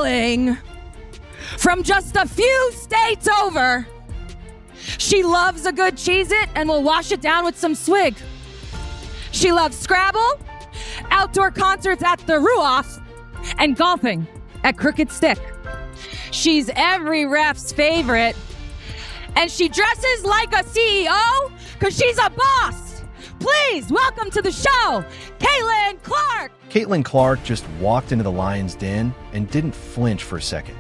hailing from just a few states over. She loves a good Cheez-It and will wash it down with some swig. She loves Scrabble, outdoor concerts at the Ruoff, and golfing at Crooked Stick. She's every ref's favorite, and she dresses like a CEO because she's a boss. Please welcome to the show, Caitlin Clark. Caitlin Clark just walked into the Lion's Den and didn't flinch for a second.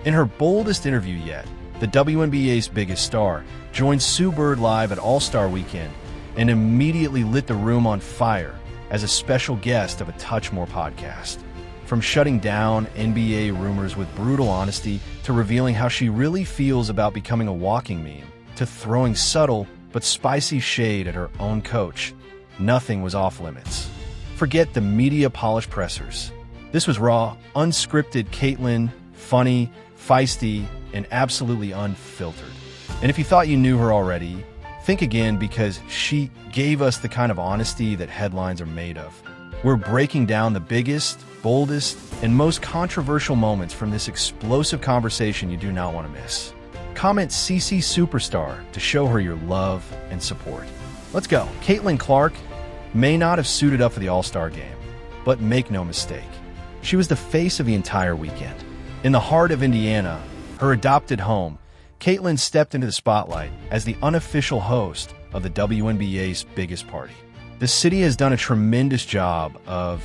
In her boldest interview yet, the WNBA's biggest star joined Sue Bird live at All-Star Weekend and immediately lit the room on fire as a special guest of a Touch More podcast. From shutting down NBA rumors with brutal honesty to revealing how she really feels about becoming a walking meme, to throwing subtle but spicy shade at her own coach, nothing was off limits. Forget the media polished pressers. This was raw, unscripted Caitlin, funny, feisty, and absolutely unfiltered. And if you thought you knew her already, think again, because she gave us the kind of honesty that headlines are made of. We're breaking down the biggest, boldest, and most controversial moments from this explosive conversation you do not want to miss. Comment CC Superstar to show her your love and support. Let's go. Caitlin Clark may not have suited up for the All-Star game, but make no mistake, she was the face of the entire weekend. In the heart of Indiana, her adopted home, Caitlin stepped into the spotlight as the unofficial host of the WNBA's biggest party. The city has done a tremendous job of,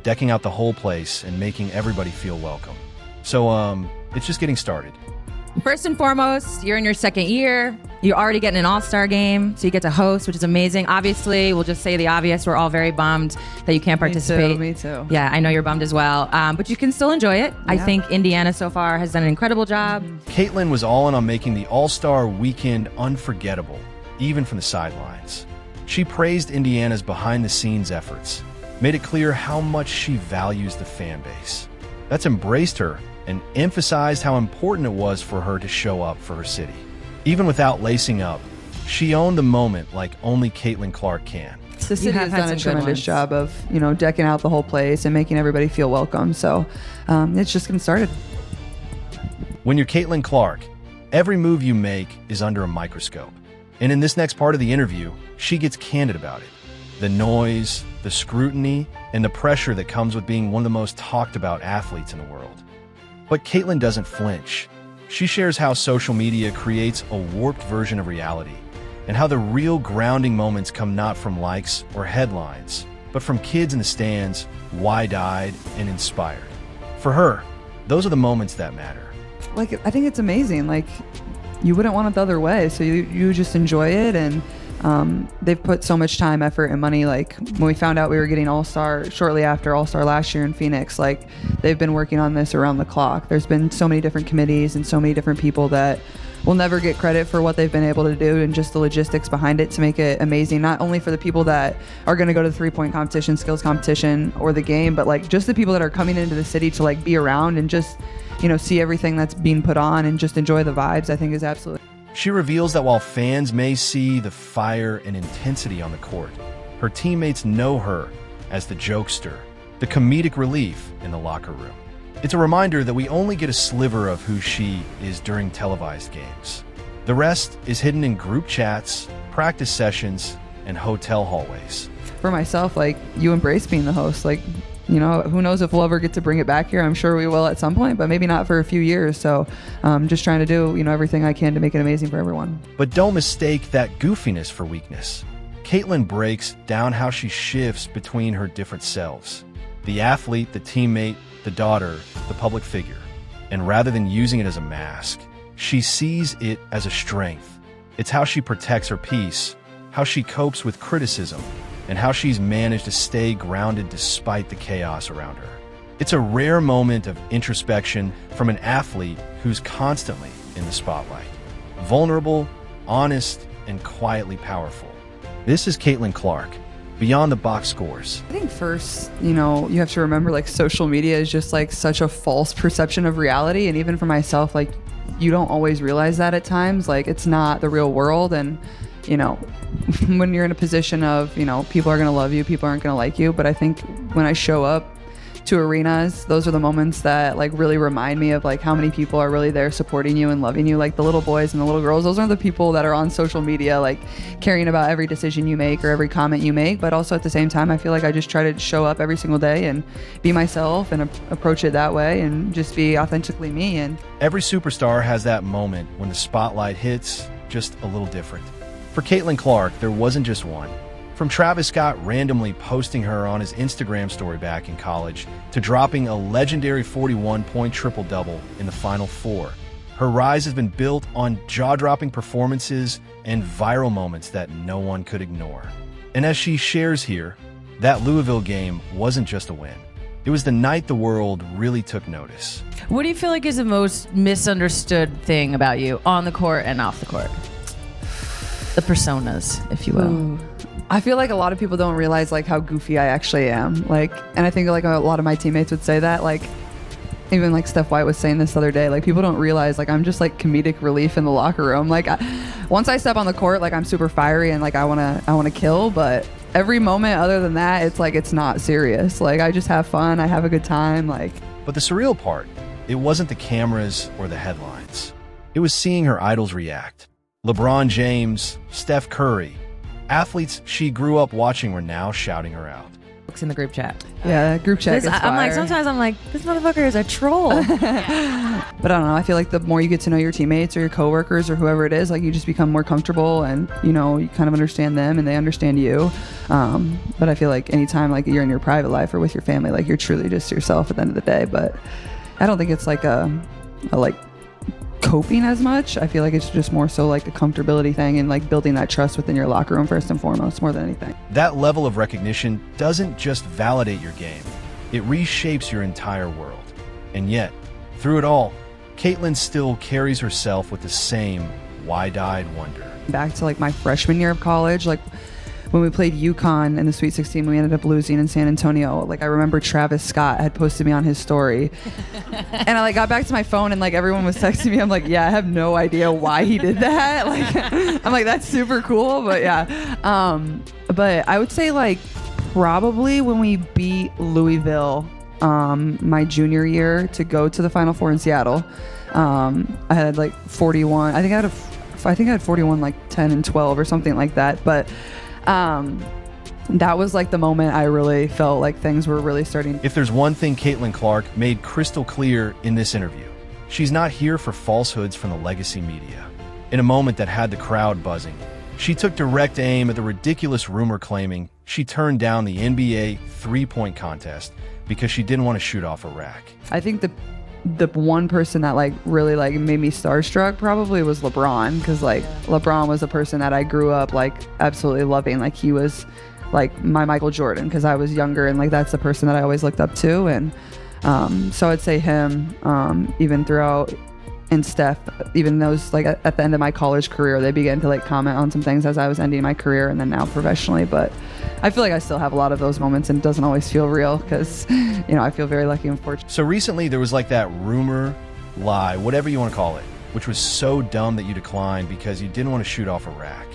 decking out the whole place and making everybody feel welcome. So, it's just getting started. First and foremost, you're in your second year. You're already getting an all-star game, so you get to host, which is amazing. Obviously, we'll just say the obvious. We're all very bummed that you can't participate. Me too. Yeah, I know you're bummed as well. But you can still enjoy it. Yeah. I think Indiana so far has done an incredible job. Caitlin was all in on making the All-Star Weekend unforgettable, even from the sidelines. She praised Indiana's behind-the-scenes efforts, made it clear how much she values the fan base. That's embraced her and emphasized how important it was for her to show up for her city. Even without lacing up, she owned the moment like only Caitlin Clark can. The city has done a tremendous job of, decking out the whole place and making everybody feel welcome. So it's just getting started. When you're Caitlin Clark, every move you make is under a microscope. And in this next part of the interview, she gets candid about it. The noise, the scrutiny, and the pressure that comes with being one of the most talked about athletes in the world. But Caitlin doesn't flinch. She shares how social media creates a warped version of reality, and how the real grounding moments come not from likes or headlines, but from kids in the stands, wide-eyed and inspired. For her, those are the moments that matter. I think it's amazing. You wouldn't want it the other way. So you just enjoy it, and they've put so much time, effort, and money. When we found out we were getting All-Star shortly after All-Star last year in Phoenix, they've been working on this around the clock. There's been so many different committees and so many different people that will never get credit for what they've been able to do and just the logistics behind it to make it amazing, not only for the people that are going to go to the three-point competition, skills competition, or the game, but just the people that are coming into the city to be around and just see everything that's being put on and just enjoy the vibes. I think is absolutely. She reveals that while fans may see the fire and intensity on the court, her teammates know her as the jokester, the comedic relief in the locker room. It's a reminder that we only get a sliver of who she is during televised games. The rest is hidden in group chats, practice sessions, and hotel hallways. For myself, you embrace being the host. Who knows if we'll ever get to bring it back here. I'm sure we will at some point, but maybe not for a few years. So just trying to do, everything I can to make it amazing for everyone. But don't mistake that goofiness for weakness. Caitlin breaks down how she shifts between her different selves. The athlete, the teammate, the daughter, the public figure. And rather than using it as a mask, she sees it as a strength. It's how she protects her peace, how she copes with criticism, and how she's managed to stay grounded despite the chaos around her. It's a rare moment of introspection from an athlete who's constantly in the spotlight. Vulnerable, honest, and quietly powerful. This is Caitlin Clark, beyond the box scores. I think first, you have to remember social media is just such a false perception of reality. And even for myself, you don't always realize that at times. It's not the real world. And when you're in a position of, people are going to love you, people aren't going to like you. But I think when I show up, to arenas. Those are the moments that like really remind me of like how many people are really there supporting you and loving you. Like the little boys and the little girls, those are the people that are on social media, like caring about every decision you make or every comment you make. But also at the same time, I feel like I just try to show up every single day and be myself and approach it that way and just be authentically me. And Every superstar has that moment when the spotlight hits, just a little different. For Caitlin Clark, there wasn't just one. From Travis Scott randomly posting her on his Instagram story back in college to dropping a legendary 41-point triple-double in the Final Four, her rise has been built on jaw-dropping performances and viral moments that no one could ignore. And as she shares here, that Louisville game wasn't just a win. It was the night the world really took notice. What do you feel like is the most misunderstood thing about you on the court and off the court? The personas, if you will. Ooh. I feel like a lot of people don't realize like how goofy I actually am. Like, and I think like a lot of my teammates would say that, like, even like Steph White was saying this the other day, like people don't realize like I'm just like comedic relief in the locker room. Like once I step on the court, like I'm super fiery and like I want to kill, but every moment other than that, it's like, it's not serious. Like I just have fun. I have a good time. Like, But the surreal part, it wasn't the cameras or the headlines. It was seeing her idols react. LeBron James, Steph Curry, athletes she grew up watching were now shouting her out. In the group chat. yeah, group chat gets I'm like, fire. sometimes I'm like, this motherfucker is a troll. But I don't know. I feel like the more you get to know your teammates or your coworkers or whoever it is, like you just become more comfortable and, you know, you kind of understand them and they understand you. But I feel like anytime like you're in your private life or with your family, like you're truly just yourself at the end of the day. But I don't think it's like a like coping as much. I feel like it's just more so like a comfortability thing and like building that trust within your locker room first and foremost, more than anything. That level of recognition doesn't just validate your game, it reshapes your entire world. And yet, through it all, Caitlin still carries herself with the same wide-eyed wonder. Back to like my freshman year of college, like when we played UConn in the Sweet 16, we ended up losing in San Antonio. Like I remember Travis Scott had posted me on his story and I like got back to my phone and like everyone was texting me. I'm like, yeah, I have no idea why he did that. Like, I'm like, that's super cool. But yeah. But I would say like probably when we beat Louisville, my junior year to go to the Final Four in Seattle, I had like 41. I think I had 41, like 10 and 12 or something like that. But that was like the moment I really felt like things were really starting. If there's one thing Caitlin Clark made crystal clear in this interview, she's not here for falsehoods from the legacy media. In a moment that had the crowd buzzing, she took direct aim at the ridiculous rumor claiming she turned down the NBA three-point contest because she didn't want to shoot off a rack. I think the one person that like really like made me starstruck probably was LeBron, because like LeBron was a person that I grew up like absolutely loving. Like he was like my Michael Jordan because I was younger, and like that's the person that I always looked up to. And so I'd say him, even throughout, and Steph, even those like at the end of my college career, they began to like comment on some things as I was ending my career and then now professionally. But I feel like I still have a lot of those moments and it doesn't always feel real because, you know, I feel very lucky and fortunate. So recently there was like that rumor, lie, whatever you want to call it, which was so dumb that you declined because you didn't want to shoot off a rack.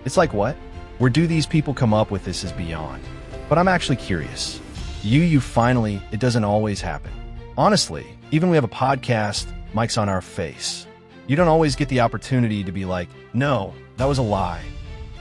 It's like, what? Where do these people come up with this is beyond. But I'm actually curious. You finally, it doesn't always happen. Honestly, even we have a podcast, mic's on our face. You don't always get the opportunity to be like, no, that was a lie.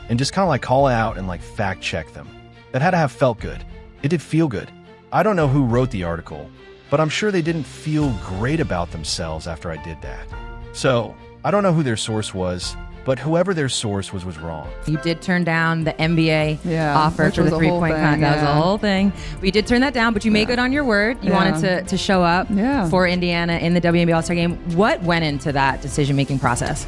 And just kind of like call it out and like fact check them. That had to have felt good. It did feel good. I don't know who wrote the article, but I'm sure they didn't feel great about themselves after I did that. So I don't know who their source was, but whoever their source was wrong. You did turn down the NBA offer which for was the a whole three-point thing, contest. That was the yeah. whole thing. But you did turn that down, but you made good on your word. You wanted to show up for Indiana in the WNBA All-Star game. What went into that decision-making process?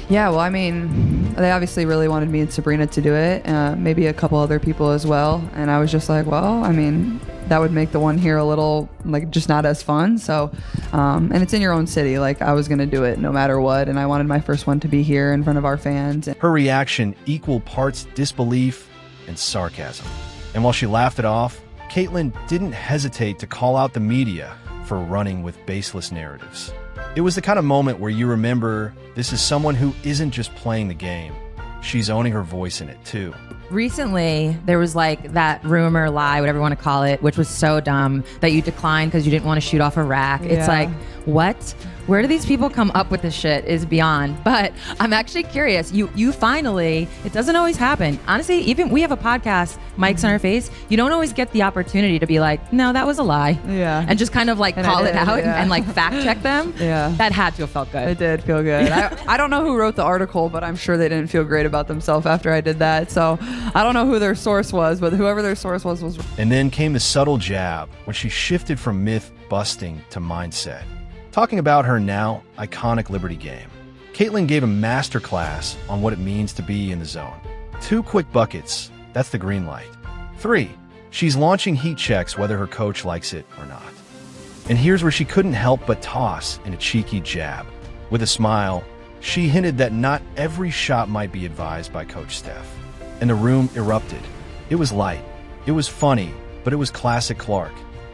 Yeah, well, I mean, they obviously really wanted me and Sabrina to do it, maybe a couple other people as well. And I was just like, well, I mean, that would make the one here a little, like, just not as fun. So, and it's in your own city. Like, I was going to do it no matter what. And I wanted my first one to be here in front of our fans. Her reaction, equal parts disbelief and sarcasm. And while she laughed it off, Caitlin didn't hesitate to call out the media for running with baseless narratives. It was the kind of moment where you remember this is someone who isn't just playing the game. she's owning her voice in it too. Recently, there was like that rumor, lie, whatever you want to call it, which was so dumb that you declined because you didn't want to shoot off a rack. It's like, what? Where do these people come up with this shit is beyond. But I'm actually curious. You finally, it doesn't always happen. Honestly, even we have a podcast, Mike's on our face. You don't always get the opportunity to be like, no, that was a lie. Yeah. And just kind of like call it out yeah. and like fact check them. Yeah. That had to have felt good. It did feel good. I don't know who wrote the article, but I'm sure they didn't feel great about themselves after I did that. So I don't know who their source was, but whoever their source was. And then came the subtle jab when she shifted from myth busting to mindset. Talking about her now iconic Liberty game, Caitlin gave a masterclass on what it means to be in the zone. 2 quick buckets, that's the green light. 3, she's launching heat checks whether her coach likes it or not. And here's where she couldn't help but toss in a cheeky jab. With a smile, she hinted that not every shot might be advised by Coach Steph. And the room erupted. It was light, it was funny, but it was classic Clark.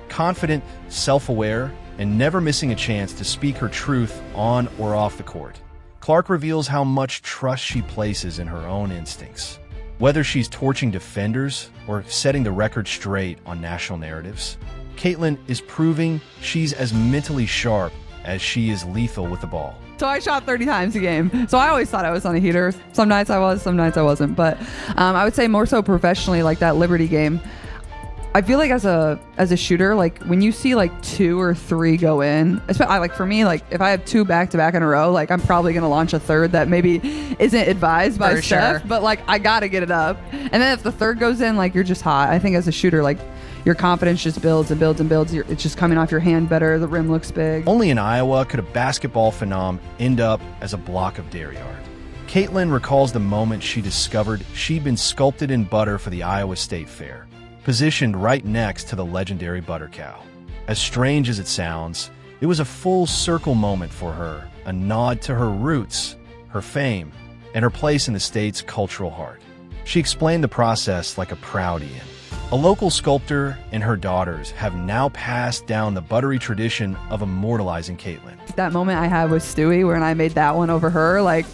Confident, self-aware, and never missing a chance to speak her truth on or off the court. Clark reveals how much trust she places in her own instincts. Whether she's torching defenders or setting the record straight on national narratives, Caitlin is proving she's as mentally sharp as she is lethal with the ball. So I shot 30 times a game. So I always thought I was on a heater. Some nights I was, some nights I wasn't. But I would say more so professionally, like that Liberty game, I feel like as a shooter, like when you see like 2 or 3 go in, especially like for me, like if I have 2 back-to-back in a row, like I'm probably gonna launch a third that maybe isn't advised by Steph, but like I gotta get it up. And then if the third goes in, like you're just hot. I think as a shooter, like your confidence just builds and builds and builds. It's just coming off your hand better. The rim looks big. Only in Iowa could a basketball phenom end up as a block of dairy art. Caitlin recalls the moment she discovered she'd been sculpted in butter for the Iowa State Fair, positioned right next to the legendary butter cow. As strange as it sounds, it was a full circle moment for her, a nod to her roots, her fame, and her place in the state's cultural heart. She explained the process like a Proudian. A local sculptor and her daughters have now passed down the buttery tradition of immortalizing Caitlin. That moment I had with Stewie when I made that one over her, like,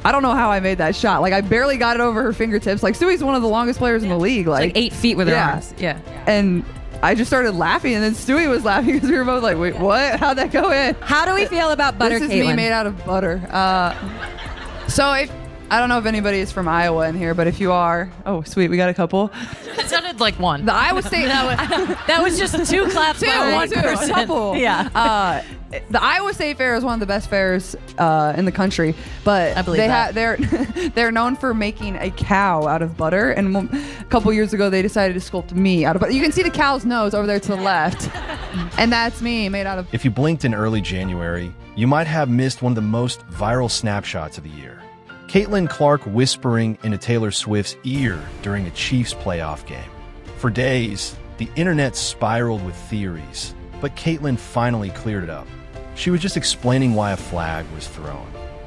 I don't know how I made that shot. Like, I barely got it over her fingertips. Like, Stewie's one of the longest players in the league. Like 8 feet with her arms. Yeah. And I just started laughing, and then Stewie was laughing because we were both like, wait, what? How'd that go in? How do we feel about butter, This is Caitlin? me made out of butter. So if I don't know if anybody is from Iowa in here, but if you are, oh, sweet, we got a couple. It sounded like one. The Iowa State. That was just 2 claps by one person. A couple. Yeah. The Iowa State Fair is one of the best fairs in the country, but I believe that. They're known for making a cow out of butter, and a couple years ago they decided to sculpt me out of butter. You can see the cow's nose over there to the left, and that's me made out of. If you blinked in early January, you might have missed one of the most viral snapshots of the year. Caitlin Clark whispering into Taylor Swift's ear during a Chiefs playoff game. For days, the internet spiraled with theories, but Caitlin finally cleared it up. She was just explaining why a flag was thrown.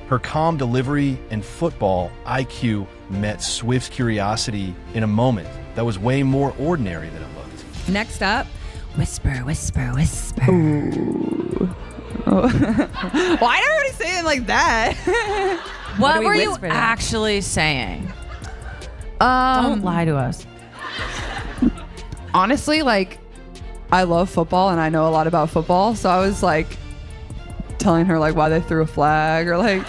Her calm delivery and football IQ met Swift's curiosity in a moment that was way more ordinary than it looked. Next up, whisper, whisper, whisper. Ooh. Oh. Why did everybody say it like that? What we were you whisper then? actually saying? Don't lie to us. Honestly, like, I love football and I know a lot about football, so I was like telling her like why they threw a flag or like,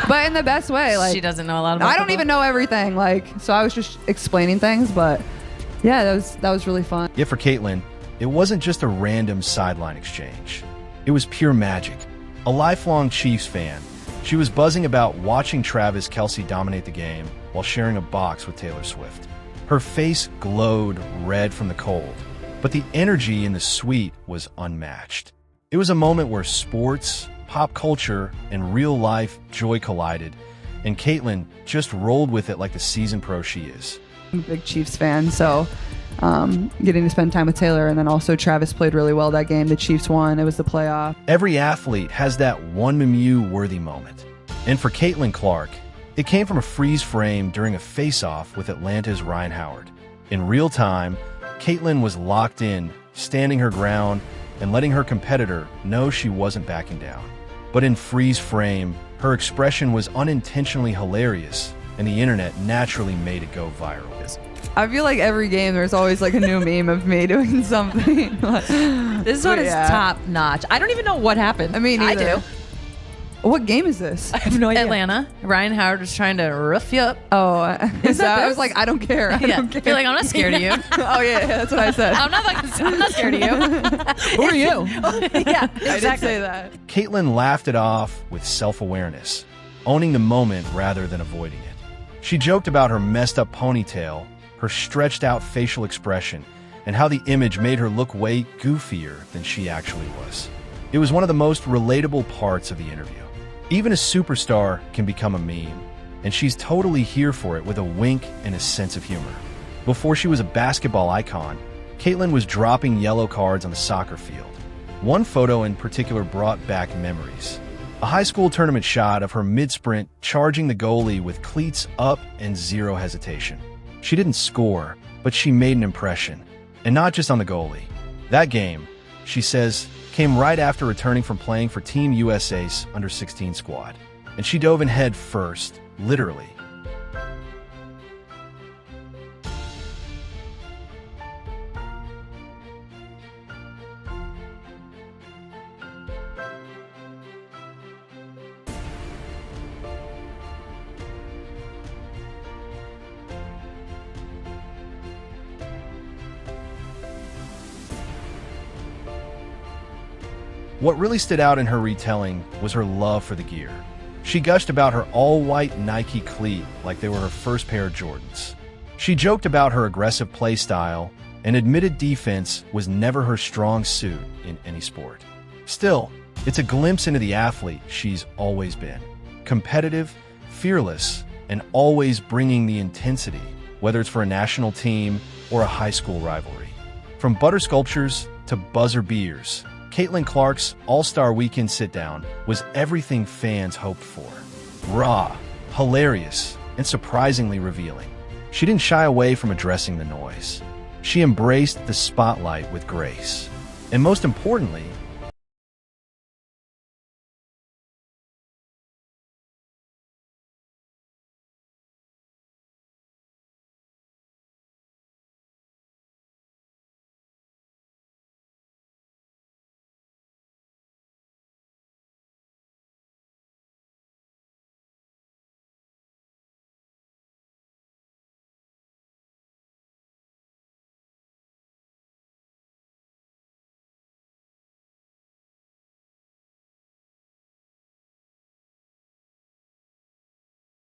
but in the best way. Like, She doesn't know a lot about I don't football? even know everything. Like, so I was just explaining things, but yeah, that was really fun. Yet for Caitlin, it wasn't just a random sideline exchange. It was pure magic. A lifelong Chiefs fan, she was buzzing about watching Travis Kelce dominate the game while sharing a box with Taylor Swift. Her face glowed red from the cold, but the energy in the suite was unmatched. It was a moment where sports, pop culture, and real-life joy collided, and Caitlin just rolled with it like the seasoned pro she is. I'm a big Chiefs fan, so getting to spend time with Taylor, and then also Travis played really well that game. The Chiefs won. It was the playoff. Every athlete has that one Mew-worthy moment. And for Caitlin Clark, it came from a freeze frame during a face-off with Atlanta's Ryan Howard. In real time, Caitlin was locked in, standing her ground, and letting her competitor know she wasn't backing down. But in freeze frame, her expression was unintentionally hilarious and the internet naturally made it go viral. I feel like every game there's always like a new meme of me doing something. This one is top notch. I don't even know what happened. I mean, I either. do. What game is this? I have no idea. Atlanta. Ryan Howard was trying to rough you up. Oh, is that? I this? was like, I don't care. I don't care. You're like, I'm not scared of you. Oh yeah, that's what I said. I'm not scared of you. Who are you? Yeah, I did say that. Caitlin laughed it off with self-awareness, owning the moment rather than avoiding it. She joked about her messed up ponytail, her stretched out facial expression, and how the image made her look way goofier than she actually was. It was one of the most relatable parts of the interview. Even a superstar can become a meme, and she's totally here for it with a wink and a sense of humor. Before she was a basketball icon, Caitlin was dropping yellow cards on the soccer field. One photo in particular brought back memories. A high school tournament shot of her mid-sprint charging the goalie with cleats up and zero hesitation. She didn't score, but she made an impression. And not just on the goalie. That game, she says, came right after returning from playing for Team USA's under-16 squad. And she dove in head first, literally. What really stood out in her retelling was her love for the gear. She gushed about her all-white Nike cleat like they were her first pair of Jordans. She joked about her aggressive play style and admitted defense was never her strong suit in any sport. Still, it's a glimpse into the athlete she's always been. Competitive, fearless, and always bringing the intensity, whether it's for a national team or a high school rivalry. From butter sculptures to buzzer beers, Caitlin Clark's All-Star Weekend sit-down was everything fans hoped for. Raw, hilarious, and surprisingly revealing. She didn't shy away from addressing the noise. She embraced the spotlight with grace. And most importantly,